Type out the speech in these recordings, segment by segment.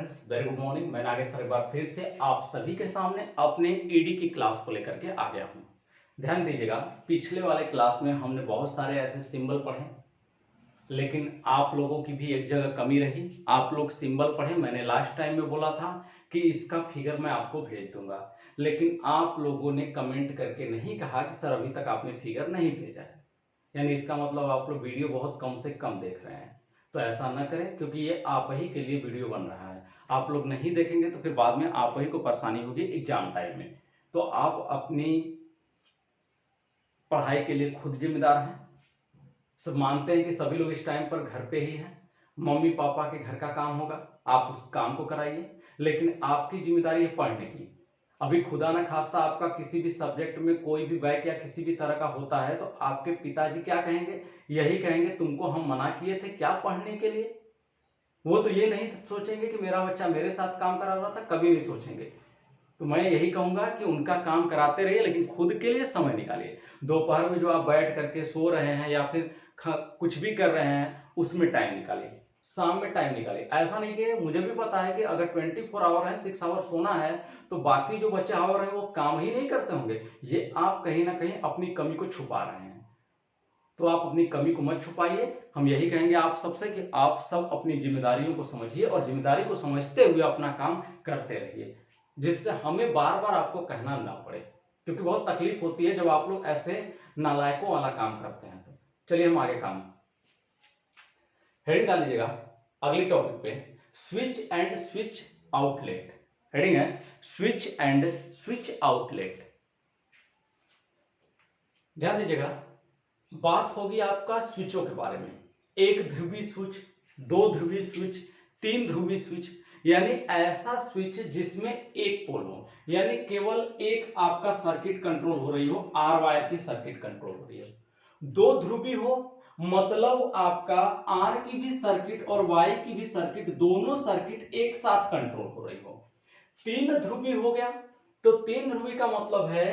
Friends, very good morning. मैं Nagesh sir एक बार फिर से आप सभी के सामने अपने ईडी की क्लास को लेकर के आ गया हूँ। ध्यान दीजिएगा, पिछले वाले क्लास में हमने बहुत सारे ऐसे सिंबल पढ़े, लेकिन आप लोगों की भी एक जगह कमी रही। आप लोग सिंबल पढ़े, मैंने लास्ट टाइम में बोला था कि इसका फिगर मैं आपको भेज दूंगा, लेकिन आप लोगों ने कमेंट करके नहीं कहा कि सर अभी तक आपने फिगर नहीं भेजा है। यानी इसका मतलब आप लोग वीडियो बहुत कम से कम देख रहे हैं। तो ऐसा ना करें, क्योंकि ये आप ही के लिए वीडियो बन रहा है। आप लोग नहीं देखेंगे तो फिर बाद में आप ही को परेशानी होगी एग्जाम टाइम में। तो आप अपनी पढ़ाई के लिए खुद जिम्मेदार हैं। सब मानते हैं कि सभी लोग इस टाइम पर घर पे ही हैं, मम्मी पापा के घर का काम होगा, आप उस काम को कराइए, लेकिन आपकी जिम्मेदारी है पढ़ने की। अभी खुदा ना खास्ता आपका किसी भी सब्जेक्ट में कोई भी बैक या किसी भी तरह का होता है तो आपके पिताजी क्या कहेंगे? यही कहेंगे तुमको हम मना किए थे क्या पढ़ने के लिए। वो तो ये नहीं सोचेंगे कि मेरा बच्चा मेरे साथ काम करा रहा था, कभी नहीं सोचेंगे। तो मैं यही कहूंगा कि उनका काम कराते रहिए, लेकिन खुद के लिए समय निकालिए। दोपहर में जो आप बैठ करके सो रहे हैं या फिर कुछ भी कर रहे हैं उसमें टाइम निकालिए, शाम में टाइम निकालिए। ऐसा नहीं कि मुझे भी पता है कि अगर 24 आवर है, 6 आवर सोना है, तो बाकी जो बचे आवर है वो काम ही नहीं करते होंगे। ये आप कहीं ना कहीं अपनी कमी को छुपा रहे हैं। तो आप अपनी कमी को मत छुपाइए। हम यही कहेंगे आप सबसे कि आप सब अपनी जिम्मेदारियों को समझिए और जिम्मेदारी को समझते हुए अपना काम करते रहिए, जिससे हमें बार बार आपको कहना ना पड़े, क्योंकि बहुत तकलीफ होती है जब आप लोग ऐसे नालायकों वाला काम करते हैं। तो चलिए हम आगे काम हेडिंग डाल लीजिएगा अगली टॉपिक पे, switch and switch outlet. Heading है स्विच एंड स्विच आउटलेट। ध्यान दीजिएगा, बात होगी आपका स्विचों के बारे में। एक ध्रुवी स्विच, दो ध्रुवी स्विच, तीन ध्रुवी स्विच, यानी ऐसा स्विच जिसमें एक पोल हो, यानी केवल एक आपका सर्किट कंट्रोल हो रही हो, आर वायर की सर्किट कंट्रोल हो रही है। दो ध्रुवी हो मतलब आपका आर की भी सर्किट और वाई की भी सर्किट, दोनों सर्किट एक साथ कंट्रोल हो रही हो। तीन ध्रुवी हो गया, तो तीन ध्रुवी का मतलब है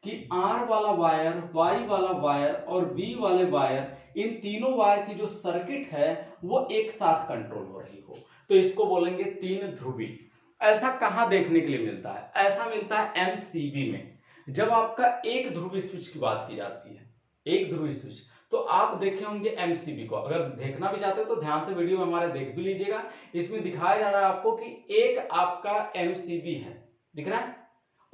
कि आर वाला वायर, वाई वाला वायर और बी वाले वायर, इन तीनों वायर की जो सर्किट है वो एक साथ कंट्रोल हो रही हो, तो इसको बोलेंगे तीन ध्रुवी। ऐसा कहां देखने के लिए मिलता है? ऐसा मिलता है एमसीबी में। जब आपका एक ध्रुवी स्विच की बात की जाती है, एक ध्रुवी स्विच, तो आप देखे होंगे एमसीबी को। अगर देखना भी चाहते हो तो ध्यान से वीडियो में हमारे देख भी लीजिएगा। इसमें दिखाया जा रहा है आपको कि एक आपका एमसीबी है, दिख रहा है,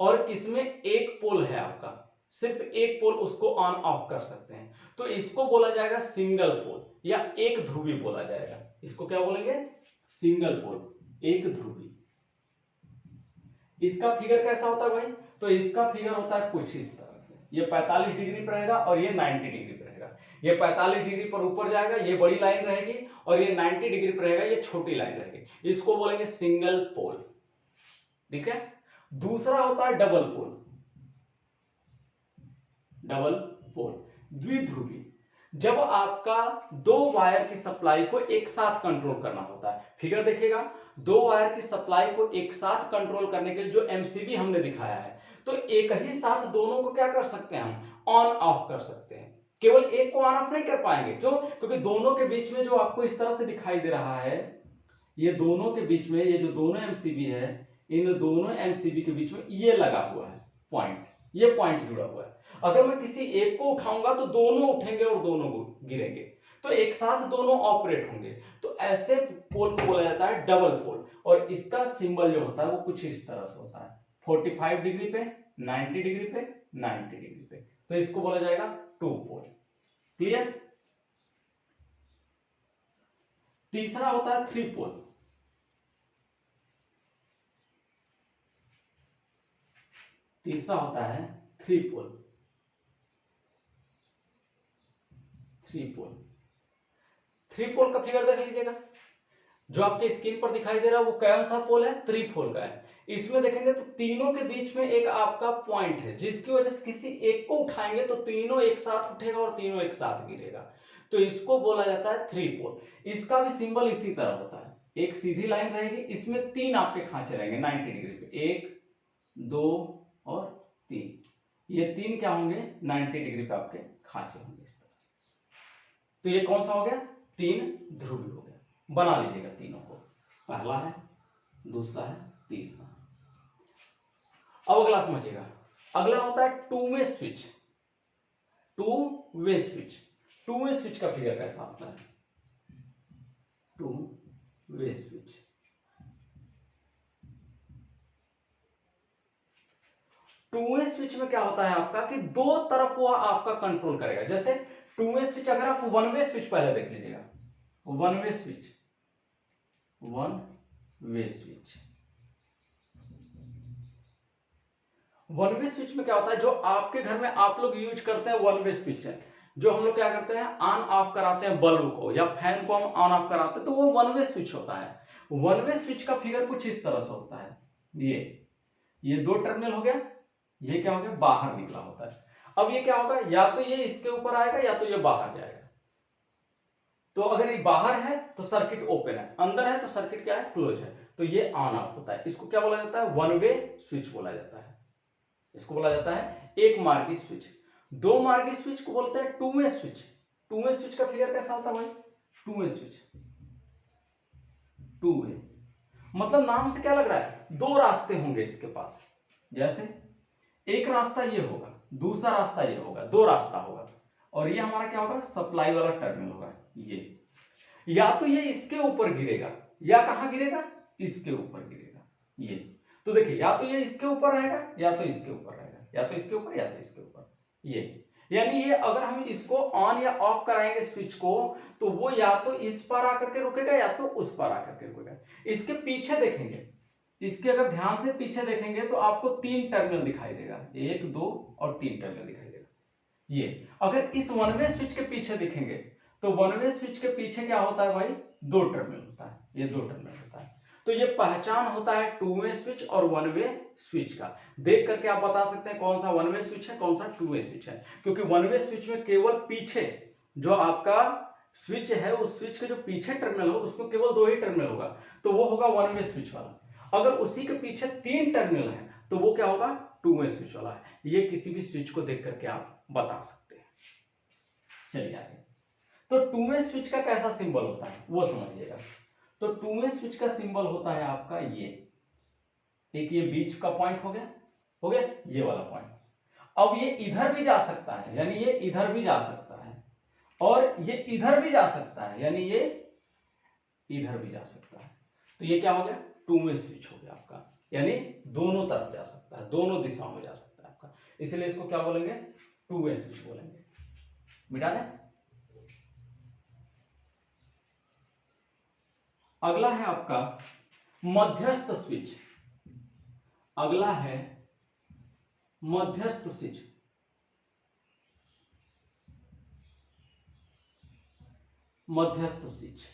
और किसमें एक पोल है आपका, सिर्फ एक पोल, उसको ऑन ऑफ कर सकते हैं। तो इसको बोला जाएगा सिंगल पोल या एक ध्रुवी बोला जाएगा। इसको क्या बोलेंगे? सिंगल पोल, एक ध्रुवी। इसका फिगर कैसा होता है भाई? तो इसका फिगर होता है कुछ इस तरह से, ये 45 डिग्री पर रहेगा और ये 90 डिग्री पर रहेगा। ये 45 डिग्री पर ऊपर जाएगा, ये बड़ी लाइन रहेगी, और ये 90 डिग्री पर रहेगा, ये छोटी लाइन रहेगी। इसको बोलेंगे सिंगल पोल, ठीक है। दूसरा होता है डबल पोल। डबल पोल, द्विध्रुवी, जब आपका दो वायर की सप्लाई को एक साथ कंट्रोल करना होता है। फिगर देखिएगा, दो वायर की सप्लाई को एक साथ कंट्रोल करने के लिए जो एमसीबी हमने दिखाया है, तो एक ही साथ दोनों को क्या कर सकते हैं? हम ऑन ऑफ कर सकते हैं। केवल एक को ऑन ऑफ नहीं कर पाएंगे, क्यों? क्योंकि दोनों के बीच में जो आपको इस तरह से दिखाई दे रहा है, ये दोनों के बीच में, ये जो दोनों एमसीबी है, इन दोनों एमसीबी के बीच में ये लगा हुआ है पॉइंट, ये पॉइंट जुड़ा हुआ है। अगर मैं किसी एक को उठाऊंगा तो दोनों उठेंगे और दोनों गिरेंगे, तो एक साथ दोनों ऑपरेट होंगे। तो ऐसे पोल को बोला जाता है डबल पोल, और इसका सिंबल जो होता है वो कुछ इस तरह से होता है, 45 डिग्री पे, 90 डिग्री पे, 90 डिग्री पे, तो इसको बोला जाएगा टू पोल। क्लियर? तीसरा होता है थ्री पोल। तीसरा होता है थ्री पोल। थ्री पोल, थ्री पोल का फिगर देख लीजिएगा, जो आपके स्क्रीन पर दिखाई दे रहा है वो कौन सा पोल है? थ्री पोल का है। इसमें देखेंगे तो तीनों के बीच में एक आपका पॉइंट है, जिसकी वजह से किसी एक को उठाएंगे तो तीनों एक साथ उठेगा और तीनों एक साथ गिरेगा, तो इसको बोला जाता है थ्री पोल। इसका भी सिंबल इसी तरह होता है, एक सीधी लाइन रहेगी, इसमें तीन आपके खांचे रहेंगे 90 डिग्री पे, एक, दो और तीन। ये तीन क्या होंगे? 90 डिग्री पे आपके खांचे होंगे इस तरह से। तो ये कौन सा हो गया? तीन ध्रुवी हो गया। बना लीजिएगा तीनों को। पहला है, दूसरा है तीसरा। अब अगला समझिएगा, अगला होता है two way switch. Two way switch, two way switch का फिगर कैसा होता है? Two way switch, two way switch में क्या होता है आपका कि दो तरफ वो आपका कंट्रोल करेगा। जैसे टू वे स्विच, अगर आप वन वे स्विच पहले देख लीजिएगा, one way switch, one way switch, one way switch में क्या होता है, जो आपके घर में आप लोग यूज करते हैं वन वे स्विच है, जो हम लोग क्या करते हैं ऑन ऑफ कराते हैं बल्ब को या फैन को हम ऑन ऑफ कराते हैं, तो वो वन वे स्विच होता है। वन वे स्विच का फिगर कुछ इस तरह से होता है, ये दो टर्मिनल हो गया, ये क्या हो गया बाहर निकला होता है। अब ये क्या होगा, या तो ये इसके ऊपर आएगा या तो ये बाहर जाएगा। तो अगर ये बाहर है तो सर्किट ओपन है, अंदर है तो सर्किट क्या है क्लोज है, तो ये ऑन ऑफ होता है। इसको क्या बोला जाता है? वन वे स्विच बोला जाता है। इसको बोला जाता है एक मार्गी स्विच। दो मार्गी स्विच को बोलते हैं two way switch. Two way switch का फिगर कैसा होता है भाई? Two way switch, two way मतलब नाम से क्या लग रहा है, दो रास्ते होंगे इसके पास। जैसे एक रास्ता ये होगा, दूसरा रास्ता ये होगा, दो रास्ता होगा, और ये हमारा क्या होगा सप्लाई वाला टर्मिनल होगा। ये या तो ये इसके ऊपर गिरेगा या कहां गिरेगा, इसके ऊपर गिरेगा। ये तो देखिए, या तो ये इसके ऊपर रहेगा या तो इसके ऊपर रहेगा, या तो इसके ऊपर या तो इसके ऊपर। ये यानी ये अगर हम इसको ऑन या ऑफ कराएंगे स्विच को, तो वो या तो इस पर आकर के रुकेगा या तो उस पर आकर के रुकेगा। इसके पीछे देखेंगे, इसके अगर ध्यान से पीछे देखेंगे तो आपको तीन टर्मिनल दिखाई देगा, एक दो और तीन टर्मिनल दिखाई देगा। ये अगर इस वन वे स्विच के पीछे दिखेंगे तो वन वे स्विच के पीछे क्या होता है भाई, दो टर्मिनल होता है, ये दो टर्मिनल होता है। तो ये पहचान होता है टू वे स्विच और वन वे स्विच का। देख करके आप बता सकते हैं कौन सा वन वे स्विच है, कौन सा टू वे स्विच है, क्योंकि वन वे स्विच में केवल पीछे जो आपका स्विच है, उस स्विच के जो पीछे टर्मिनल हो उसमें केवल दो ही टर्मिनल होगा, तो वो होगा वन वे स्विच वाला। अगर उसी के पीछे तीन टर्मिनल है तो वो क्या होगा, टू वे स्विच वाला है। ये किसी भी स्विच को देख करके आप बता सकते हैं। चलिए आगे, तो टू वे स्विच का कैसा सिंबल होता है वो समझिएगा। तो टू वे स्विच का सिंबल होता है आपका ये, एक ये बीच का पॉइंट हो गया ये वाला पॉइंट। अब ये इधर भी जा सकता है, यानी ये इधर भी जा सकता है, और ये इधर भी जा सकता है, यानी ये इधर भी जा सकता है। तो ये क्या हो गया, टू वे स्विच हो गया आपका, यानी दोनों तरफ जा सकता है, दोनों दिशाओं में जा सकता है आपका, इसलिए इसको क्या बोलेंगे, टू वे स्विच बोलेंगे। मिटा दें। अगला है आपका मध्यस्थ स्विच। अगला है मध्यस्थ स्विच। मध्यस्थ switch,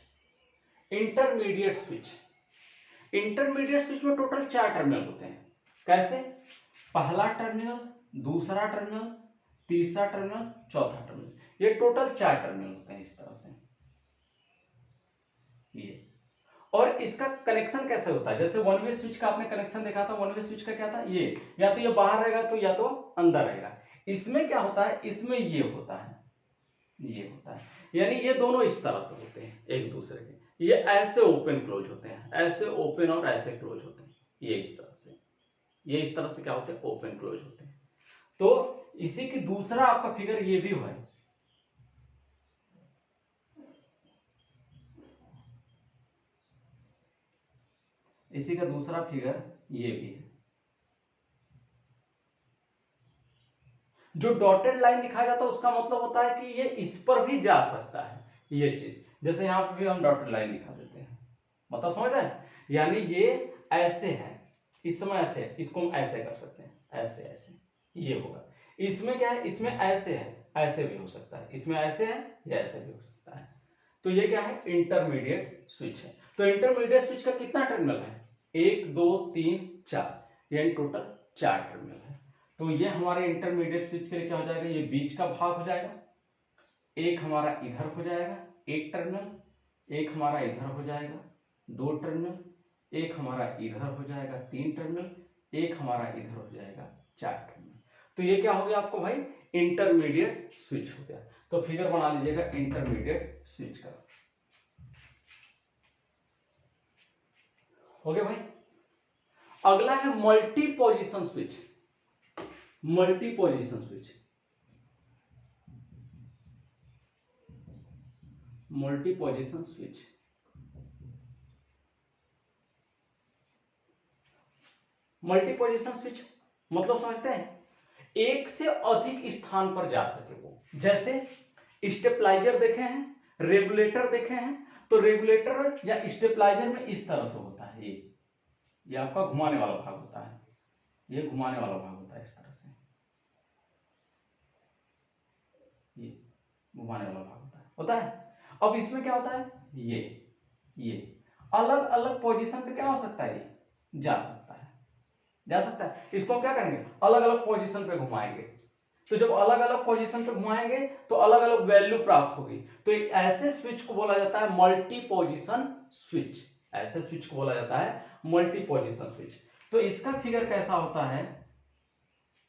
intermediate switch. Intermediate switch में टोटल चार टर्मिनल होते हैं। कैसे, पहला टर्मिनल, दूसरा टर्मिनल, तीसरा टर्मिनल, चौथा टर्मिनल, ये टोटल चार टर्मिनल होते हैं इस तरह से। ये और इसका कनेक्शन कैसे होता है, जैसे वन वे स्विच का आपने कनेक्शन देखा था, वन वे स्विच का क्या था, ये या तो ये बाहर रहेगा तो या तो अंदर रहेगा। इसमें क्या होता है, इसमें ये होता है, ये होता है, यानी ये दोनों इस तरह से होते हैं एक दूसरे के, ये ऐसे ओपन क्लोज होते हैं, ऐसे ओपन और ऐसे क्लोज होते हैं, ये इस तरह से, ये इस तरह से क्या होते हैं, ओपन क्लोज होते हैं। तो इसी की दूसरा आपका फिगर ये भी है, इसी का दूसरा फिगर ये भी है। जो डॉटेड लाइन दिखाया जाता है उसका मतलब होता है कि ये इस पर भी जा सकता है, ये चीज, जैसे यहां पर भी हम डॉटेड लाइन दिखा देते हैं, मतलब समझ रहे हैं, यानी ये ऐसे है, इस समय ऐसे है, इसको हम ऐसे कर सकते हैं, ऐसे ऐसे ये होगा। इसमें क्या है, इसमें ऐसे है, ऐसे भी हो सकता है, इसमें ऐसे है या ऐसे भी हो सकता है। तो ये क्या है, इंटरमीडिएट स्विच है। तो इंटरमीडिएट स्विच का कितना टर्मिनल है, एक दो तीन चार, यानी टोटल चार टर्मिनल है। तो ये हमारे इंटरमीडिएट स्विच के लिए क्या हो जाएगा, ये बीच का भाग हो जाएगा, एक हमारा इधर हो जाएगा एक टर्मिनल, एक हमारा इधर हो जाएगा दो टर्मिनल, एक हमारा इधर हो जाएगा तीन टर्मिनल, एक हमारा इधर हो जाएगा चार टर्मिनल। तो ये क्या हो गया आपको भाई, इंटरमीडिएट स्विच हो गया। तो फिगर बना लीजिएगा इंटरमीडिएट स्विच का, हो गया भाई। अगला है multi position switch. Multi position switch, multi position switch. Multi position switch मतलब समझते हैं, एक से अधिक स्थान पर जा सके वो। जैसे स्टेबलाइजर देखे हैं, रेगुलेटर देखे हैं, तो रेगुलेटर या स्टेबलाइजर में इस तरह से होता है, ये आपका घुमाने वाला भाग होता है, ये घुमाने वाला भाग होता है इस तरह से, ये घुमाने वाला भाग होता है। अब इसमें क्या होता है, ये अलग अलग पोजीशन पे क्या हो सकता है, ये जा सकता है। इसको हम क्या करेंगे, अलग अलग पोजीशन पे घुमाएंगे। तो जब अलग अलग पोजीशन पे घुमाएंगे तो अलग अलग वैल्यू प्राप्त होगी। तो ऐसे स्विच को बोला जाता है मल्टी पोजीशन स्विच। ऐसे स्विच को बोला जाता है मल्टी पोजीशन स्विच। तो इसका फिगर कैसा होता है,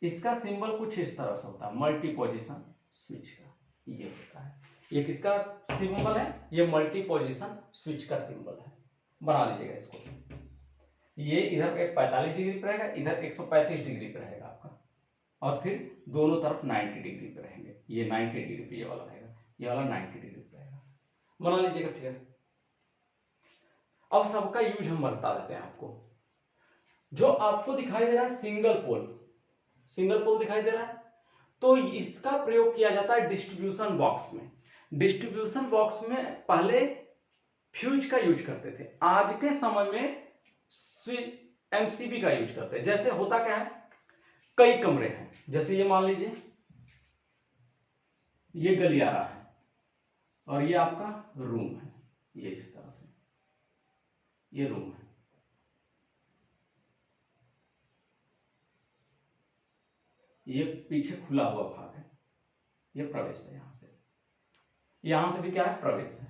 इसका सिंबल कुछ इस तरह से होता है, मल्टी पोजीशन स्विच का ये होता है। ये किसका सिंबल है, ये मल्टी पोजीशन स्विच का सिंबल है, बना लीजिएगा इसको। ये इधर 45 डिग्री पर रहेगा, इधर 135 डिग्री पर रहेगा आपका, और फिर दोनों तरफ 90 डिग्री पे रहेंगे। ये 90 डिग्री पे ये वाला रहेगा, ये वाला 90 डिग्री पे रहेगा, बना लीजिएगा फिगर। अब सबका यूज हम बता देते हैं आपको। जो आपको दिखाई दे रहा है सिंगल पोल दिखाई दे रहा है, तो इसका प्रयोग किया जाता है डिस्ट्रीब्यूशन बॉक्स में। डिस्ट्रीब्यूशन बॉक्स में पहले फ्यूज का यूज करते थे, आज के समय में एमसीबी का यूज करते हैं। जैसे होता क्या है, कई कमरे हैं, जैसे ये मान लीजिए ये गलियारा है और ये आपका रूम है, ये इस तरह से ये रूम है। ये पीछे खुला हुआ भाग है, ये प्रवेश है, यहां से भी क्या है, प्रवेश है।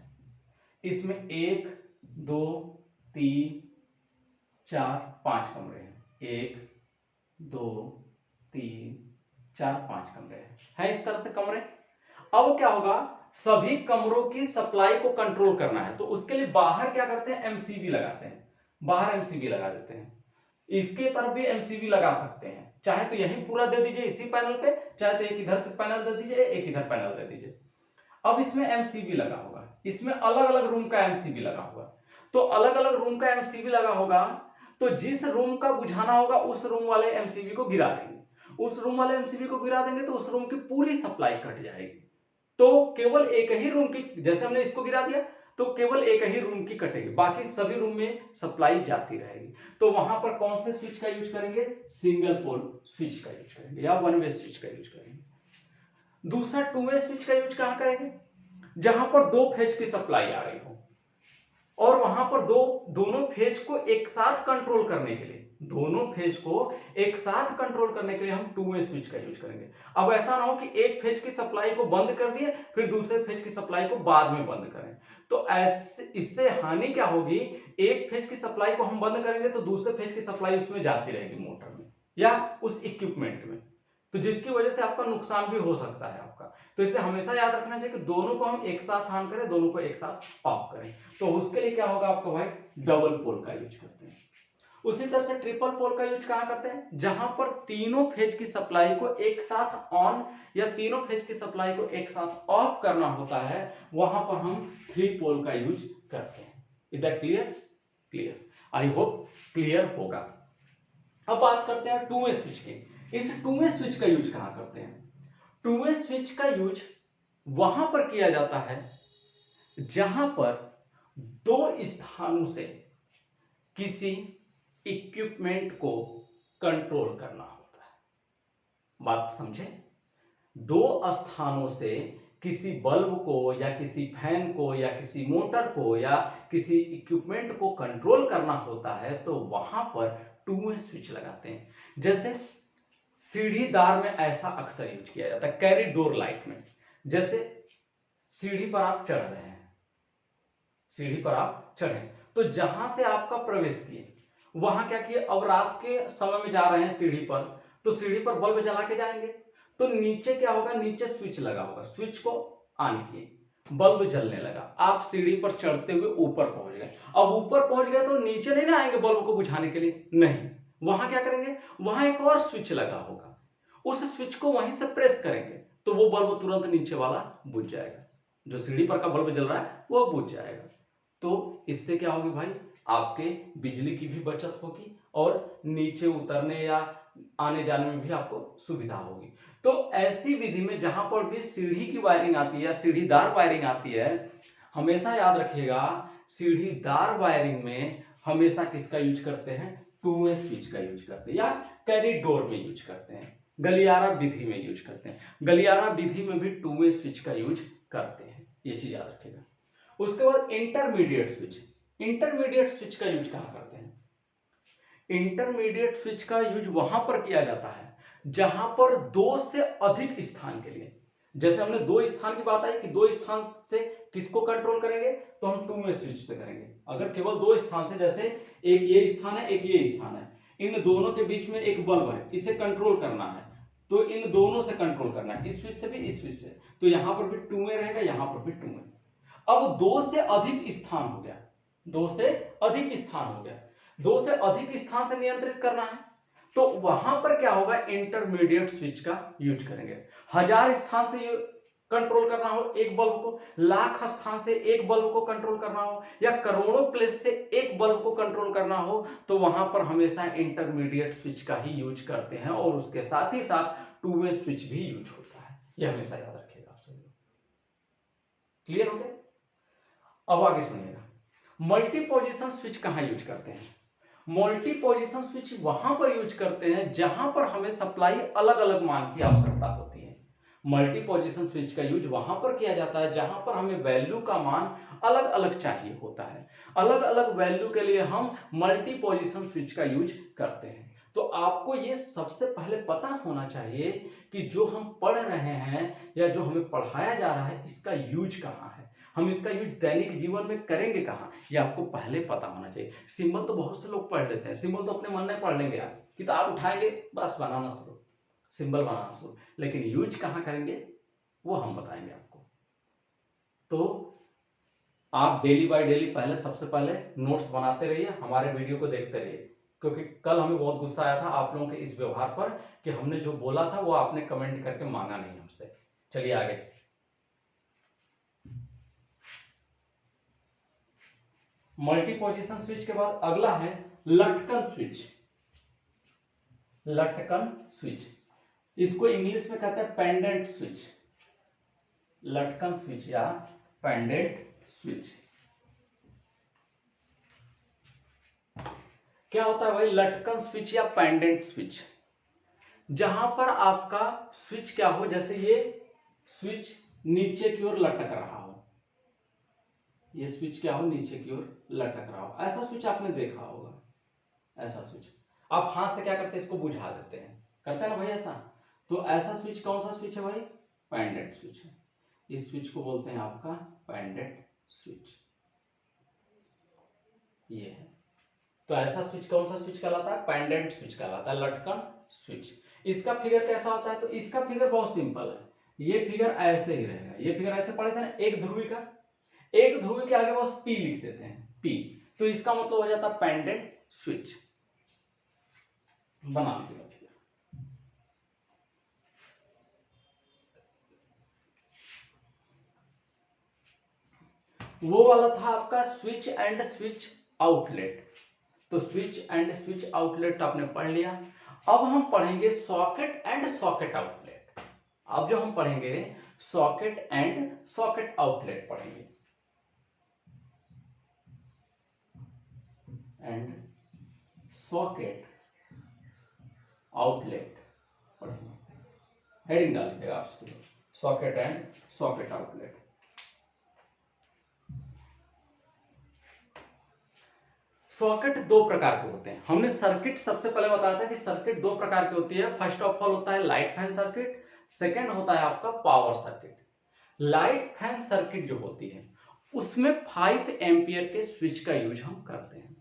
इसमें 1 2 3 4 5 कमरे हैं, 1 2 3 4 5 कमरे हैं इस तरह से कमरे। अब क्या होगा, सभी कमरों की सप्लाई को कंट्रोल करना है, तो उसके लिए बाहर क्या करते हैं, एमसीबी लगाते हैं, बाहर एमसीबी लगा देते हैं। इसके तरफ भी एमसीबी लगा सकते हैं, चाहे तो यहीं पूरा दे दीजिए इसी पैनल पे, चाहे तो एक इधर पैनल दे दीजिए, एक इधर पैनल दे दीजिए। अब इसमें एमसीबी लगा होगा, इसमें अलग अलग रूम का एमसीबी लगा होगा, तो अलग अलग रूम का एमसीबी लगा होगा, तो जिस रूम का बुझाना होगा उस रूम वाले एमसीबी को गिरा देंगे, उस रूम वाले एमसीबी को गिरा देंगे तो उस रूम की पूरी सप्लाई कट जाएगी। तो केवल एक ही रूम की, जैसे हमने इसको गिरा दिया तो केवल एक ही रूम की कटेगी, बाकी सभी रूम में सप्लाई जाती रहेगी। तो वहां पर कौन से स्विच का यूज करेंगे, सिंगल पोल स्विच का यूज करेंगे या वन वे स्विच का यूज करेंगे। दूसरा टू वे स्विच का यूज कहां करेंगे, जहां पर 2 फेज की सप्लाई आ रही हो और वहां पर दोनों फेज को एक साथ कंट्रोल करने के लिए, दोनों फेज को एक साथ कंट्रोल करने के लिए हम टू वे स्विच का यूज करेंगे। अब ऐसा ना हो कि एक फेज की सप्लाई को बंद कर दिए फिर दूसरे फेज की सप्लाई को बाद में बंद करें, तो ऐसे इससे हानि क्या होगी, एक फेज की सप्लाई को हम बंद करेंगे तो दूसरे फेज की सप्लाई उसमें जाती रहेगी मोटर में या उस इक्विपमेंट में, तो जिसकी वजह से आपका नुकसान भी हो सकता है आपका। तो इसे हमेशा याद रखना चाहिए कि दोनों को हम एक साथ ऑन करें, दोनों को एक साथ ऑफ करें। तो उसके लिए क्या होगा आपको भाई, डबल पोल का यूज करते हैं। उसी तरह से ट्रिपल पोल का यूज कहां करते हैं, जहां पर तीनों फेज की सप्लाई को एक साथ ऑन या तीनों फेज की सप्लाई को एक साथ ऑफ करना होता है, वहां पर हम 3 पोल का यूज करते हैं। Is that clear? Clear, I hope clear होगा। अब बात करते हैं टू वे स्विच की। इस टू वे स्विच का यूज कहां करते हैं, टू वे स्विच का यूज वहां पर किया जाता है जहां पर 2 स्थानों से किसी इक्विपमेंट को कंट्रोल करना होता है। बात समझे, 2 स्थानों से किसी बल्ब को या किसी फैन को या किसी मोटर को या किसी इक्विपमेंट को कंट्रोल करना होता है, तो वहां पर टू वे स्विच लगाते हैं। जैसे सीढ़ीदार में ऐसा अक्सर यूज किया जाता है, कैरिडोर लाइट में। जैसे सीढ़ी पर आप चढ़ रहे हैं, सीढ़ी पर आप चढ़े तो जहां से आपका प्रवेश किए वहां क्या किए, अब रात के समय में जा रहे हैं सीढ़ी पर, तो सीढ़ी पर बल्ब जला के जाएंगे, तो नीचे क्या होगा, नीचे स्विच लगा होगा, स्विच को ऑन किए, बल्ब जलने लगा, आप सीढ़ी पर चढ़ते हुए ऊपर पहुंच गए। अब ऊपर पहुंच गए तो नीचे नहीं ना आएंगे बल्ब को बुझाने के लिए, नहीं, वहां क्या करेंगे, वहां एक और स्विच लगा होगा, उस स्विच को वहीं से प्रेस करेंगे तो वो बल्ब तुरंत नीचे वाला बुझ जाएगा, जो सीढ़ी पर का बल्ब जल रहा है वो बुझ जाएगा। तो इससे क्या होगी भाई, आपके बिजली की भी बचत होगी और नीचे उतरने या आने जाने में भी आपको सुविधा होगी। तो ऐसी विधि में जहां पर भी सीढ़ी की वायरिंग आती है या सीढ़ीदार वायरिंग आती है, हमेशा याद रखिएगा सीढ़ीदार वायरिंग में हमेशा किसका यूज करते हैं, टू वे स्विच का यूज करते हैं या कॉरिडोर में यूज करते हैं, गलियारा विधि में यूज करते हैं। गलियारा विधि में भी टू वे स्विच का यूज करते हैं, ये चीज याद रखिएगा। उसके बाद इंटरमीडिएट स्विच, इंटरमीडिएट स्विच का यूज कहां करते हैं, इंटरमीडिएट स्विच का यूज वहां पर किया जाता है जहां पर दो से अधिक स्थान के लिए, जैसे हमने दो स्थान की बात आई कि दो स्थान से किसको कंट्रोल करेंगे, तो हम टू वे स्विच से करेंगे। अगर केवल दो स्थान से, जैसे एक ये स्थान है एक ये स्थान है, इन दोनों के बीच में एक बल्ब है, इसे कंट्रोल करना है तो इन दोनों से कंट्रोल करना है, इस स्विच से भी इस स्विच से, तो यहां पर भी टू वे रहेगा, यहां पर भी टू वे। अब दो से अधिक स्थान हो गया, दो से अधिक स्थान हो गया, दो से अधिक स्थान से नियंत्रित करना है तो वहां पर क्या होगा, इंटरमीडिएट स्विच का यूज करेंगे। 1000 स्थान से कंट्रोल करना हो एक बल्ब को, लाख स्थान से एक बल्ब को कंट्रोल करना हो, या करोड़ों प्लेस से एक बल्ब को कंट्रोल करना हो, तो वहां पर हमेशा इंटरमीडिएट स्विच का ही यूज करते हैं और उसके साथ ही साथ टू वे स्विच भी यूज होता है। यह हमेशा याद रखिएगा आप सभी। क्लियर हो गया? अब आगे सुनिएगा, मल्टी पोजीशन स्विच कहां यूज करते हैं। मल्टी पोजीशन स्विच वहां पर यूज करते हैं जहां पर हमें सप्लाई अलग अलग मान की आवश्यकता होती है। मल्टी पोजीशन स्विच का यूज वहां पर किया जाता है जहां पर हमें वैल्यू का मान अलग अलग चाहिए होता है। अलग अलग वैल्यू के लिए हम मल्टी पोजीशन स्विच का यूज करते हैं। तो आपको ये सबसे पहले पता होना चाहिए कि जो हम पढ़ रहे हैं या जो हमें पढ़ाया जा रहा है इसका यूज कहाँ है, हम इसका यूज दैनिक जीवन में करेंगे कहाँ, ये आपको पहले पता होना चाहिए। सिंबल तो बहुत से लोग पढ़ लेते हैं, सिंबल तो अपने मन में पढ़ लेंगे, आप किताब उठाएंगे बस बनाना शुरू, सिंबल बनाना शुरू, लेकिन यूज कहाँ करेंगे वो हम बताएंगे आपको। तो आप डेली बाय डेली पहले सबसे पहले नोट्स बनाते रहिए, हमारे वीडियो को देखते रहिए, क्योंकि कल हमें बहुत गुस्सा आया था आप लोगों के इस व्यवहार पर कि हमने जो बोला था वो आपने कमेंट करके मांगा नहीं हमसे। चलिए आगे, मल्टी पोजीशन स्विच के बाद अगला है लटकन स्विच। लटकन स्विच, इसको इंग्लिश में कहते हैं पेंडेंट स्विच, लटकन स्विच या पेंडेंट स्विच। क्या होता है भाई लटकन स्विच या पेंडेंट स्विच, जहां पर आपका स्विच क्या हो, जैसे ये स्विच नीचे की ओर लटक रहा हो, ये स्विच क्या हो नीचे की ओर लटक रहा हो, ऐसा स्विच आपने देखा होगा। ऐसा स्विच आप हाथ से क्या करते हैं, इसको बुझा देते हैं, करते हैं ना भाई ऐसा। तो ऐसा स्विच कौन सा स्विच है भाई, पेंडेंट स्विच है। इस स्विच को बोलते हैं आपका पेंडेंट स्विच, ये है। तो ऐसा स्विच कौन सा स्विच कहलाता है, पेंडेंट स्विच कहलाता है, लटकन स्विच। इसका फिगर कैसा होता है, तो इसका फिगर बहुत सिंपल है, ये फिगर ऐसे ही रहेगा, ये फिगर ऐसे पढ़े थे ना, एक ध्रुवी का, एक ध्रुवी के आगे बस पी लिख देते हैं, पी, तो इसका मतलब हो जाता है पेंडेंट स्विच। बना लीजिएगा फिगर, वो वाला था आपका स्विच एंड स्विच आउटलेट। तो स्विच एंड स्विच आउटलेट आपने पढ़ लिया। अब हम पढ़ेंगे सॉकेट एंड सॉकेट आउटलेट। अब जो हम पढ़ेंगे सॉकेट एंड सॉकेट आउटलेट पढ़ेंगे, एंड सॉकेट आउटलेट पढ़ेंगे। हेडिंग डाल लीजिएगा आप, socket and socket outlet. Socket दो प्रकार के होते हैं, हमने सर्किट सबसे पहले बताया था कि सर्किट दो प्रकार की होती है। फर्स्ट ऑफ ऑल होता है लाइट फैन सर्किट, सेकंड होता है आपका power circuit. Light fan circuit जो होती है उसमें 5 एम्पियर के स्विच का यूज हम करते हैं।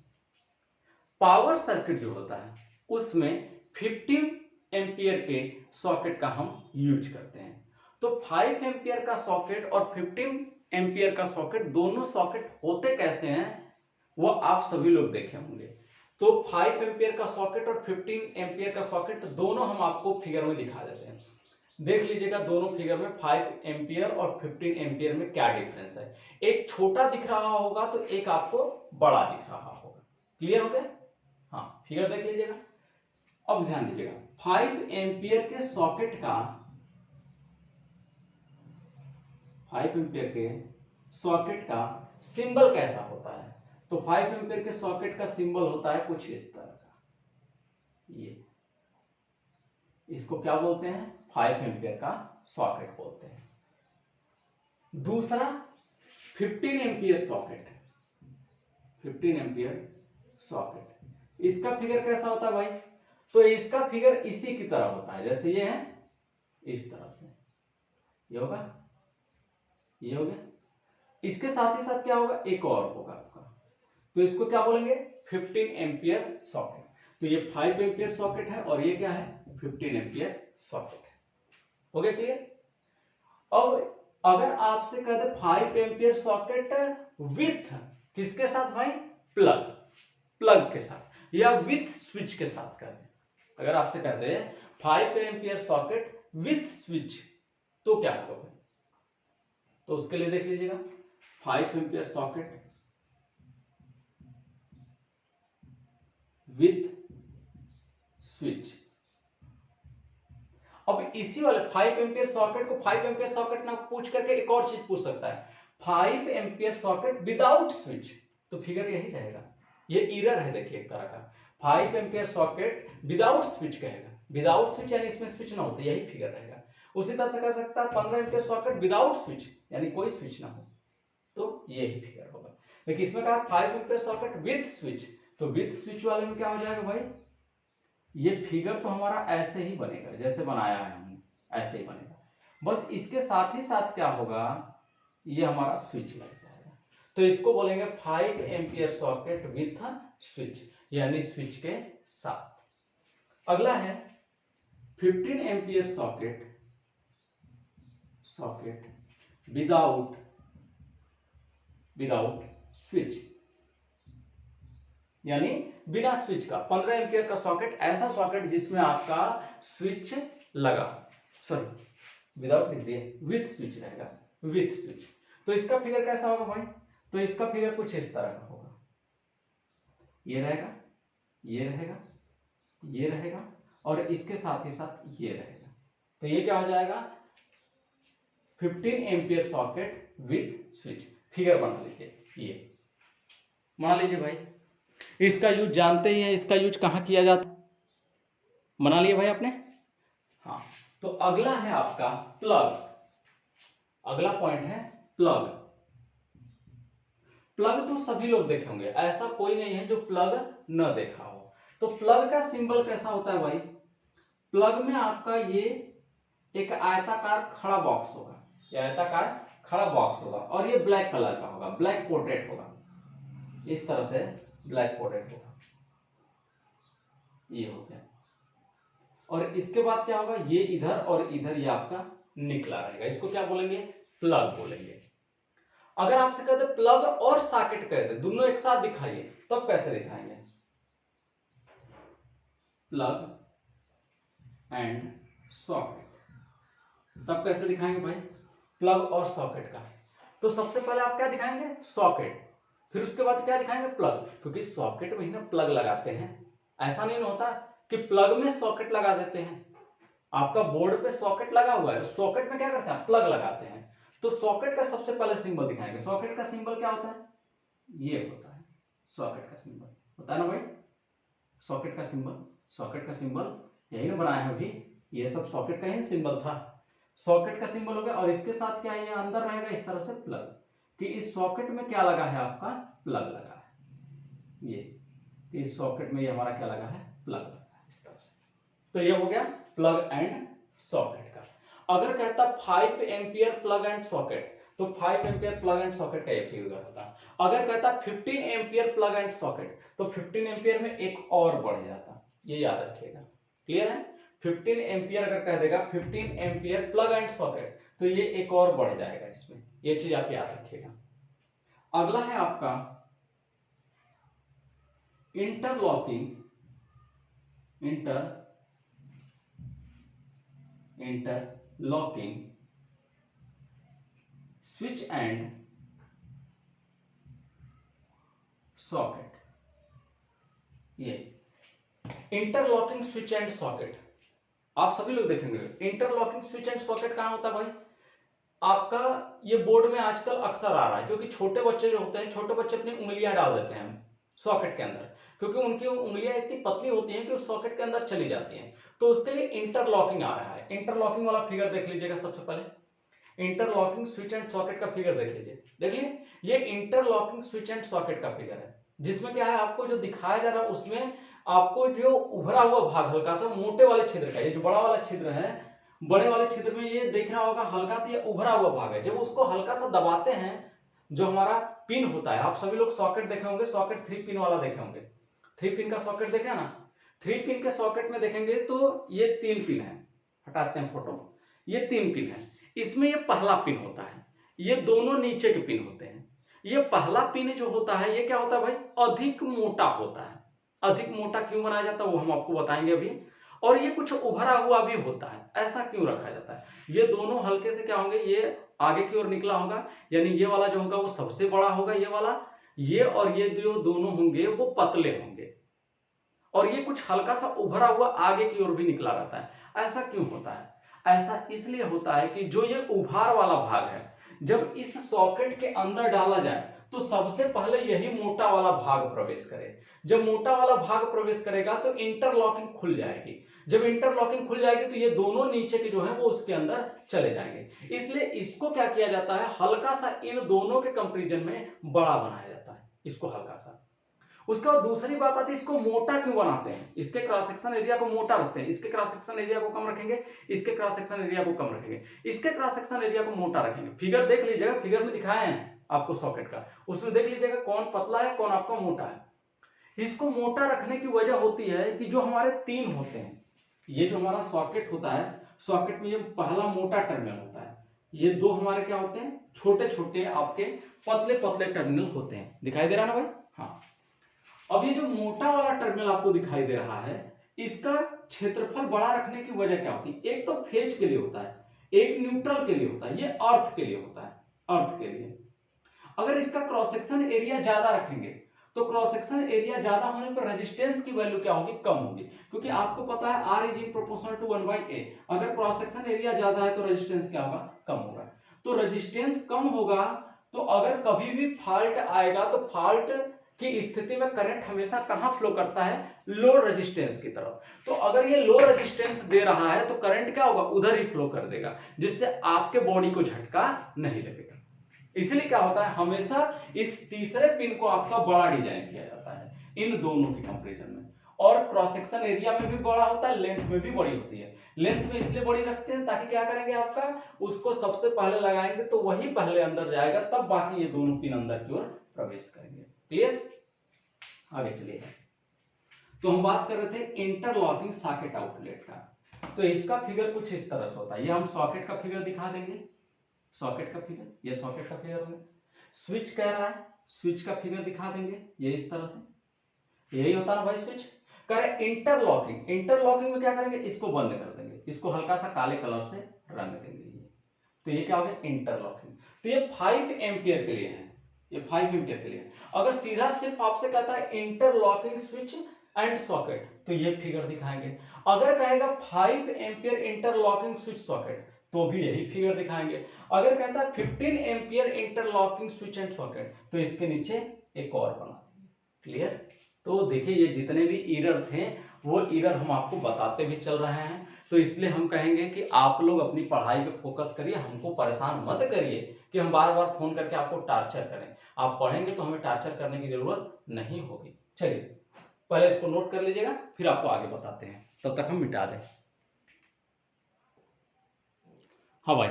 पावर सर्किट जो होता है उसमें 50 एम्पियर के सॉकेट का हम यूज करते हैं। तो 5 एम्पियर का सॉकेट और 15 एम्पियर का सॉकेट, दोनों सॉकेट होते कैसे हैं वो आप सभी लोग देखे होंगे। तो 5 एम्पियर का सॉकेट और 15 एम्पियर का सॉकेट दोनों हम आपको फिगर में दिखा देते हैं। देख लीजिएगा दोनों फिगर में 5 एम्पियर और 15 एम्पियर में क्या डिफरेंस है। एक छोटा दिख रहा होगा तो एक आपको बड़ा दिख रहा होगा। क्लियर हो गया? हाँ, फिगर देख लीजिएगा। अब ध्यान दीजिएगा 5 एम्पियर के सॉकेट का 5 एम्पियर के सॉकेट का सिंबल कैसा होता है। तो 5 एम्पियर के सॉकेट का सिंबल होता है कुछ इस तरह का, ये इसको क्या बोलते हैं, 5 एम्पियर का सॉकेट बोलते हैं। दूसरा 15 एम्पियर सॉकेट, 15 एम्पियर सॉकेट, इसका फिगर कैसा होता है भाई। तो इसका फिगर इसी की तरह होता है, जैसे ये है इस तरह से, ये होगा, ये हो गया। इसके साथ ही साथ क्या होगा, एक और होगा आपका, तो इसको क्या बोलेंगे, 15 एम्पियर सॉकेट। तो ये 5 एम्पियर सॉकेट है और ये क्या है, 15 एम्पियर सॉकेट है। हो गया क्लियर? अब अगर आपसे कह दे 5 एम्पियर सॉकेट विथ किसके साथ भाई, प्लग, प्लग के साथ या विथ स्विच के साथ कह दे। अगर आपसे कह दे 5 एम्पियर सॉकेट विथ स्विच तो क्या होगा भाई। तो उसके लिए देख लीजिएगा 5 एम्पियर सॉकेट विथ स्विच। अब इसी वाले 5 एम्पियर सॉकेट को 5 एम्पियर सॉकेट ना पूछ करके एक और चीज पूछ सकता है, 5 एम्पियर सॉकेट विदाउट स्विच, तो फिगर यही रहेगा। ये एरर है देखिए एक तरह का, 5 एम्पियर सॉकेट विदाउट स्विच कहेगा, विदाउट स्विच यानी इसमें स्विच ना होता, यही फिगर रहेगा। उसी तरह से कह सकता है 15 एम्पियर सॉकेट विदाउट स्विच यानी कोई स्विच ना हो, तो यही फिगर होगा। लेकिन इसमें कहा 5 एम्पियर सॉकेट विथ स्विच, तो विथ स्विच वाले में क्या हो जाएगा भाई, ये फिगर तो हमारा ऐसे ही बनेगा जैसे बनाया है हमने, ऐसे ही बनेगा, बस इसके साथ ही साथ क्या होगा, ये हमारा स्विच लग जाएगा। तो इसको बोलेंगे 5 एम्पियर सॉकेट विथ स्विच, यानी स्विच के साथ। अगला है 15 ampere socket, socket without switch, यानी बिना स्विच का। 15 एम्पियर का सॉकेट ऐसा सॉकेट जिसमें आपका स्विच लगा, सॉरी विदाउट लिख दिए, विथ स्विच रहेगा, विथ स्विच। तो इसका फिगर कैसा होगा भाई, तो इसका फिगर कुछ इस तरह का होगा, ये रहेगा, ये रहेगा, ये रहेगा और इसके साथ ही साथ ये रहेगा। तो ये क्या हो जाएगा, 15 ampere socket with switch. Figure बना लीजिए, ये बना लीजिए भाई। इसका यूज जानते ही हैं, इसका यूज कहां किया जाता है, बना लिए भाई आपने। हाँ, तो अगला है आपका प्लग, अगला पॉइंट है प्लग। प्लग तो सभी लोग देखे होंगे, ऐसा कोई नहीं है जो प्लग न देखा हो। तो प्लग का सिंबल कैसा होता है भाई, प्लग में आपका ये एक आयताकार खड़ा बॉक्स होगा, ये आयताकार खड़ा बॉक्स होगा और ये ब्लैक कलर का होगा, ब्लैक कोटेड होगा, इस तरह से ब्लैक कोटेड होगा, ये हो गया। और इसके बाद क्या होगा, ये इधर और इधर ये आपका निकला रहेगा, इसको क्या बोलेंगे, प्लग बोलेंगे। अगर आपसे कहते प्लग और सॉकेट कहते दोनों एक साथ दिखाइए, तब कैसे दिखाएंगे, प्लग एंड सॉकेट, तब कैसे दिखाएंगे भाई, प्लग और सॉकेट का। तो सबसे पहले आप क्या दिखाएंगे, सॉकेट, फिर उसके बाद क्या दिखाएंगे, प्लग, क्योंकि सॉकेट में ही ना प्लग लगाते हैं। ऐसा नहीं होता कि प्लग में सॉकेट लगा देते हैं, आपका बोर्ड पे सॉकेट लगा हुआ है, सॉकेट में क्या करते हैं, प्लग लगाते हैं। तो सॉकेट का सबसे पहले सिंबल दिखाएंगे। सॉकेट का सिंबल क्या होता है, ये होता है सॉकेट का सिंबल, होता है ना भाई, सॉकेट का सिंबल, सॉकेट का सिंबल यही ना बनाया है अभी, ये सब सॉकेट का ही सिंबल था। सॉकेट का सिंबल हो गया और इसके साथ क्या है, ये अंदर रहेगा इस तरह से प्लग, कि इस सॉकेट में क्या लगा है, आपका प्लग लगा है, ये इस सॉकेट में ये हमारा क्या लगा है, प्लग लगा है, इस तरह से। तो ये हो गया प्लग एंड सॉकेट का। अगर कहता 5 एम्पियर प्लग एंड सॉकेट, तो 5 एम्पियर प्लग एंड सॉकेट का ये फिगर होता। अगर कहता 15 एम्पियर प्लग एंड सॉकेट, तो 15 एम्पियर में एक और बढ़ जाता, ये याद रखिएगा। क्लियर है, 15 एम्पियर अगर कह देगा 15 एम्पियर प्लग एंड सॉकेट, तो ये एक और बढ़ जाएगा इसमें, ये चीज आप याद रखिएगा। अगला है आपका इंटरलॉकिंग स्विच एंड सॉकेट। ये इंटरलॉकिंग स्विच एंड सॉकेट आप सभी लोग देखेंगे। इंटरलॉकिंग स्विच एंड सॉकेट कहां होता है भाई? आपका ये बोर्ड में आजकल अक्सर आ रहा है, क्योंकि छोटे बच्चे जो होते हैं, छोटे बच्चे अपनी उंगलियां डाल देते हैं सॉकेट के अंदर, क्योंकि उनकी उंगलियां इतनी पतली होती हैं कि उस सॉकेट के अंदर चली जाती हैं। तो उसके लिए इंटरलॉकिंग आ रहा है। इंटरलॉकिंग वाला फिगर देख लीजिएगा सबसे पहले। इंटरलॉकिंग स्विच एंड सॉकेट का फिगर देख लीजिए, देखिए ये इंटरलॉकिंग स्विच एंड सॉकेट का फिगर है, जिसमें क्या है आपको जो दिखाया जा रहा है उसमें आपको जो उभरा हुआ भाग हल्का सा मोटे वाले छिद्र का, ये जो बड़ा वाला छिद्र है, बड़े वाले छिद्र में ये देख रहा होगा हल्का सा ये उभरा हुआ भाग है। जब उसको हल्का सा दबाते हैं, जो हमारा पिन होता है, आप सभी लोग सॉकेट देखे होंगे, सॉकेट 3 पिन वाला देखे होंगे, 3 पिन का सॉकेट देखे ना। 3 पिन के सॉकेट में देखेंगे तो ये 3 पिन है, हटाते हैं फोटो, ये 3 पिन है। इसमें ये पहला पिन होता है, ये दोनों नीचे के पिन होते हैं। ये पहला पिन जो होता है ये क्या होता है भाई? अधिक मोटा होता है। अधिक मोटा क्यों बनाया जाता है वो हम आपको बताएंगे अभी। और ये कुछ उभरा हुआ भी होता है, ऐसा क्यों रखा जाता है? ये दोनों हल्के से क्या होंगे, ये आगे की ओर निकला होगा, यानी ये वाला जो होगा वो सबसे बड़ा होगा, ये वाला, ये और ये जो दोनों होंगे वो पतले होंगे, और ये कुछ हल्का सा उभरा हुआ आगे की ओर भी निकला रहता है। ऐसा क्यों होता है? ऐसा इसलिए होता है कि जो ये उभार वाला भाग है, जब इस सॉकेट के अंदर डाला जाए तो सबसे पहले यही मोटा वाला भाग प्रवेश करे। जब मोटा वाला भाग प्रवेश करेगा तो इंटरलॉकिंग खुल जाएगी। जब इंटरलॉकिंग खुल जाएगी तो ये दोनों नीचे के जो है वो उसके अंदर चले जाएंगे। इसलिए इसको क्या किया जाता है, हल्का सा इन दोनों के कंपैरिजन में बड़ा बनाया जाता है, इसको हल्का सा। उसके बाद दूसरी बात आती है, इसको मोटा क्यों बनाते हैं? इसके क्रॉस सेक्शन एरिया को मोटा रखते हैं, इसके क्रॉस सेक्शन एरिया को कम रखेंगे, इसके क्रॉस सेक्शन एरिया को कम रखेंगे, इसके क्रॉस सेक्शन एरिया को मोटा रखेंगे। फिगर देख लीजिएगा, फिगर में दिखाए हैं आपको सॉकेट का, उसमें देख लीजिएगा कौन पतला है कौन आपका मोटा है। इसको मोटा रखने की वजह होती है कि जो हमारे 3 होते हैं, ये जो हमारा सॉकेट होता है, सॉकेट में ये पहला मोटा टर्मिनल होता है, ये 2 हमारे क्या होते हैं, छोटे छोटे आपके पतले पतले टर्मिनल होते हैं। दिखाई दे रहा है ना भाई? हाँ। अब ये जो मोटा वाला टर्मिनल आपको दिखाई दे रहा है, इसका क्षेत्रफल बड़ा रखने की वजह क्या होती है? एक तो फेज के लिए होता है, एक न्यूट्रल के लिए होता है, ये अर्थ के लिए होता है, अर्थ के लिए। अगर इसका क्रॉस सेक्शन एरिया ज्यादा रखेंगे तो क्रॉस सेक्शन एरिया ज्यादा होने पर रेजिस्टेंस की वैल्यू क्या होगी? कम होगी, क्योंकि आपको पता है R is in proportional to 1/a। अगर क्रॉस सेक्शन एरिया ज्यादा है तो रेजिस्टेंस क्या होगा? कम होगा। तो रेजिस्टेंस कम होगा तो अगर कभी भी फॉल्ट आएगा तो फॉल्ट की स्थिति में करंट हमेशा कहां फ्लो करता है? लो रेजिस्टेंस की तरफ। तो अगर ये लो रेजिस्टेंस दे रहा है तो करंट क्या होगा? उधर ही फ्लो कर देगा, जिससे आपके बॉडी को झटका नहीं लगेगा। इसलिए क्या होता है, हमेशा इस तीसरे पिन को आपका बड़ा डिजाइन किया जाता है इन दोनों के कंपैरिजन में। और क्रॉस सेक्शन एरिया में भी बड़ा होता है, लेंथ में भी बड़ी होती है। लेंथ में इसलिए बड़ी रखते हैं ताकि क्या करेंगे, आपका उसको सबसे पहले लगाएंगे तो वही पहले अंदर जाएगा, तब बाकी ये दोनों पिन अंदर की ओर प्रवेश करेंगे। क्लियर? आगे चलिए। तो हम बात कर रहे थे इंटरलॉकिंग सॉकेट आउटलेट का। तो इसका फिगर कुछ इस तरह से होता है, ये हम सॉकेट का फिगर दिखा देंगे, सॉकेट का फिगर, ये सॉकेट का फिगर होगा। स्विच कह रहा है, स्विच का फिगर दिखा देंगे, ये इस तरह से, यही होता है ना भाई स्विच। कह रहे इंटरलॉकिंग, इंटरलॉकिंग में क्या करेंगे, इसको बंद कर देंगे, इसको हल्का सा काले कलर से रंग देंगे। ये तो ये क्या हो गया? इंटरलॉकिंग। तो ये 5 एम्पियर के लिए है, ये 5 एम्पियर के लिए। अगर सीधा सिर्फ आपसे कहता है इंटरलॉकिंग स्विच एंड सॉकेट तो ये फिगर दिखाएंगे। अगर कहेगा 5 एम्पियर इंटरलॉकिंग स्विच सॉकेट तो भी यही फिगर दिखाएंगे। अगर कहता है 15 ampere interlocking switch and socket तो इसके नीचे एक और बना देंगे। क्लियर? तो देखिए ये जितने भी एरर थे वो एरर हम आपको बताते भी चल रहे हैं। तो इसलिए हम कहेंगे कि आप लोग अपनी पढ़ाई पे फोकस करिए, हमको परेशान मत करिए कि हम बार बार फोन करके आपको टार्चर करें। आप पढ़ेंगे तो हमें टार्चर करने की जरूरत नहीं होगी। चलिए पहले इसको नोट कर लीजिएगा, फिर आपको आगे बताते हैं, तब तक हम मिटा दें। हाँ भाई,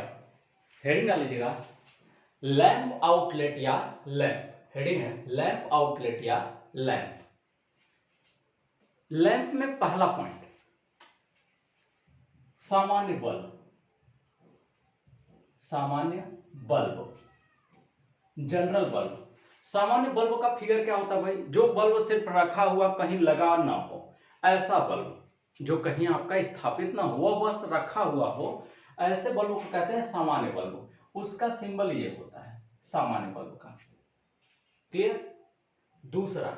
हेडिंग डाल लीजिएगा, लैंप आउटलेट या लैंप। हेडिंग है लैंप आउटलेट या लैंप। लैंप में पहला पॉइंट सामान्य बल्ब, सामान्य बल्ब, जनरल बल्ब। सामान्य बल्ब का फिगर क्या होता है भाई, जो बल्ब सिर्फ रखा हुआ कहीं लगा ना हो, ऐसा बल्ब जो कहीं आपका स्थापित ना हो, बस रखा हुआ हो, ऐसे बल्ब को कहते हैं सामान्य बल्ब। उसका सिंबल ये होता है सामान्य बल्ब का। क्लियर। दूसरा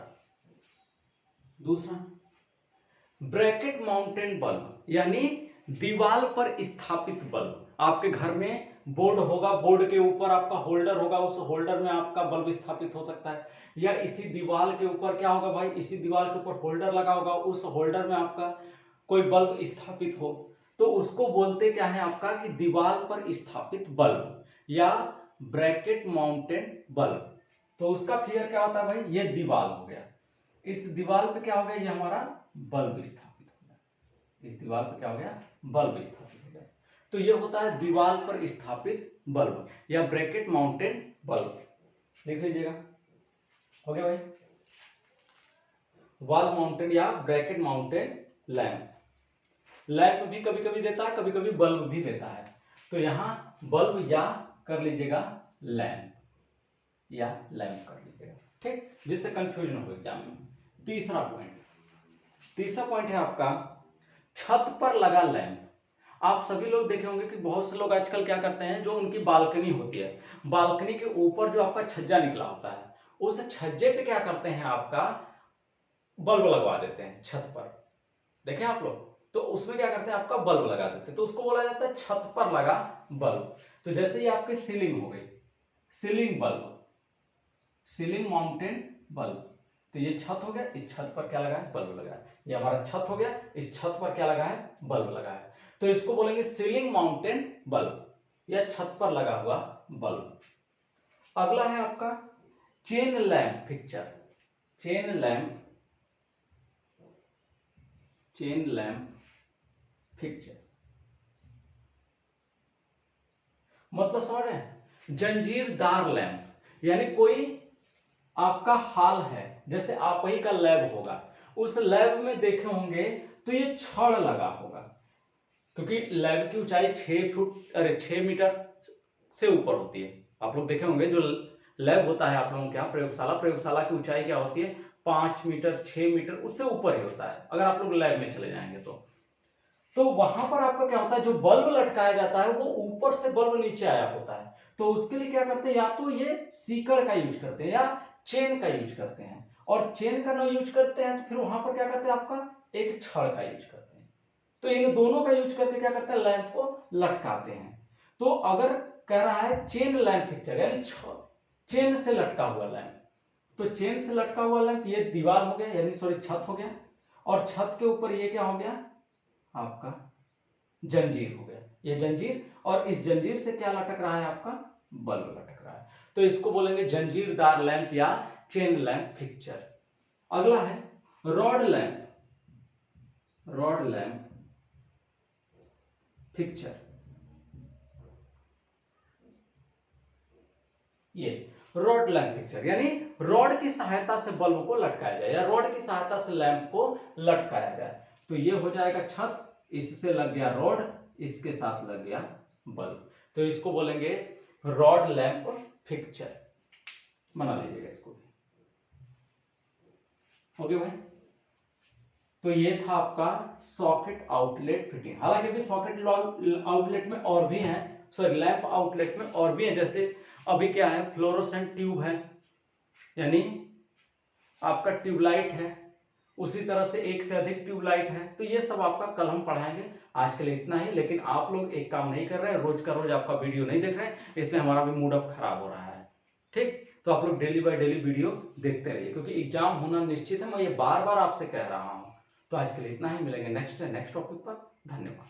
ब्रैकेट माउंटेड बल्ब, यानी दीवार पर स्थापित बल्ब। आपके घर में बोर्ड होगा, बोर्ड के ऊपर आपका होल्डर होगा, उस होल्डर में आपका बल्ब स्थापित हो सकता है, या इसी दीवार के ऊपर क्या होगा भाई, इसी दीवार के ऊपर होल्डर लगा होगा, उस होल्डर में आपका कोई बल्ब स्थापित हो, तो उसको बोलते क्या है आपका कि दीवार पर स्थापित बल्ब या ब्रैकेट माउंटेड बल्ब। तो उसका फिगर क्या होता है भाई, ये दीवार हो गया, इस दीवार पे क्या हो गया, ये हमारा बल्ब स्थापित हो गया, इस दीवार पे क्या हो गया, बल्ब स्थापित हो गया। तो ये होता है दीवार पर स्थापित बल्ब या ब्रैकेट माउंटेड बल्ब। लिख लीजिएगा, हो गया भाई। वॉल माउंटेड या ब्रैकेट माउंटेड लैंप। लैंप भी कभी कभी देता है, कभी कभी बल्ब भी देता है। तो यहां बल्ब या कर लीजिएगा लैंप, या लैंप कर लीजिएगा, ठीक, जिससे कंफ्यूजन हो एग्जाम में। तीसरा पॉइंट है आपका छत पर लगा लैंप। आप सभी लोग देखे होंगे कि बहुत से लोग आजकल क्या करते हैं, जो उनकी बालकनी होती है, बालकनी के ऊपर जो आपका छज्जा निकला होता है, उस छज्जे पे क्या करते हैं, आपका बल्ब लगवा देते हैं छत पर। देखें आप लोग, तो उसमें क्या करते हैं, आपका बल्ब लगा देते हैं, तो उसको बोला जाता है छत पर लगा बल्ब। तो जैसे ये आपकी सीलिंग हो गई, ceiling bulb, ceiling mounted bulb. तो ये छत हो गया, इस छत पर क्या लगा है, बल्ब लगा है। ये हमारा छत हो गया, इस छत पर क्या लगा है, बल्ब लगा है। तो इसको बोलेंगे सीलिंग माउंटेड बल्ब या छत पर लगा हुआ बल्ब। अगला है आपका chain lamp fixture. Chain lamp fixture मतलब समझ रहे हैं, जंजीरदार लैंप, यानी कोई आपका हॉल है, जैसे आप ही का लैब होगा, उस लैब में देखे होंगे तो ये छड़ लगा होगा, क्योंकि लैब की ऊंचाई 6 मीटर से ऊपर होती है। आप लोग देखे होंगे जो लैब होता है आप लोगों के यहाँ, प्रयोगशाला की ऊंचाई क्या होती है, 5 मीटर 6 मीटर उससे ऊपर ही होता है, अगर आप लोग लैब में चले जाएंगे तो वहां पर आपका क्या होता है, जो बल्ब लटकाया जाता है वो ऊपर से बल्ब नीचे आया होता है। तो उसके लिए क्या करते हैं, या तो ये सीकड़ का यूज करते हैं या चेन का यूज करते हैं, और चेन का ना यूज करते हैं तो फिर वहां पर क्या करते हैं, आपका एक छड़ का यूज करते हैं। तो इन दोनों का यूज करके क्या करते हैं, लैंप को लटकाते हैं। तो अगर कह रहा है चेन लैंप फिक्चर, यानी चेन से लटका हुआ लैंप, तो चेन से लटका हुआ लैंप ये दीवार हो गया, यानी सॉरी छत हो गया, और छत के ऊपर ये क्या हो गया, आपका जंजीर हो गया, ये जंजीर, और इस जंजीर से क्या लटक रहा है, आपका बल्ब लटक रहा है। तो इसको बोलेंगे जंजीरदार लैंप या चेन लैंप फिक्चर। अगला है रॉड लैंप फिक्चर। ये रॉड लैंप फिक्चर, यानी रॉड की सहायता से बल्ब को लटकाया जाए या रॉड की सहायता से लैंप को लटकाया जाए। तो ये हो जाएगा छत, इससे लग गया रॉड, इसके साथ लग गया बल्ब, तो इसको बोलेंगे रॉड लैंप फिक्चर। बना लीजिएगा इसको भी, ओके भाई। तो ये था आपका सॉकेट आउटलेट फिटिंग। हालांकि अभी सॉकेट आउटलेट में और भी हैं, सॉरी लैंप आउटलेट में और भी हैं, जैसे अभी क्या है, फ्लोरोसेंट ट्यूब है, यानी आपका ट्यूबलाइट है, उसी तरह से एक से अधिक ट्यूबलाइट है। तो ये सब आपका कल हम पढ़ाएंगे, आज के लिए इतना ही। लेकिन आप लोग एक काम नहीं कर रहे हैं, रोज का रोज आपका वीडियो नहीं देख रहे हैं, इसलिए हमारा भी मूड अप खराब हो रहा है, ठीक। तो आप लोग डेली बाय डेली वीडियो देखते रहिए, क्योंकि एग्जाम होना निश्चित है, मैं ये बार बार आपसे कह रहा हूँ। तो आज के लिए इतना ही, मिलेंगे नेक्स्ट टॉपिक पर। धन्यवाद।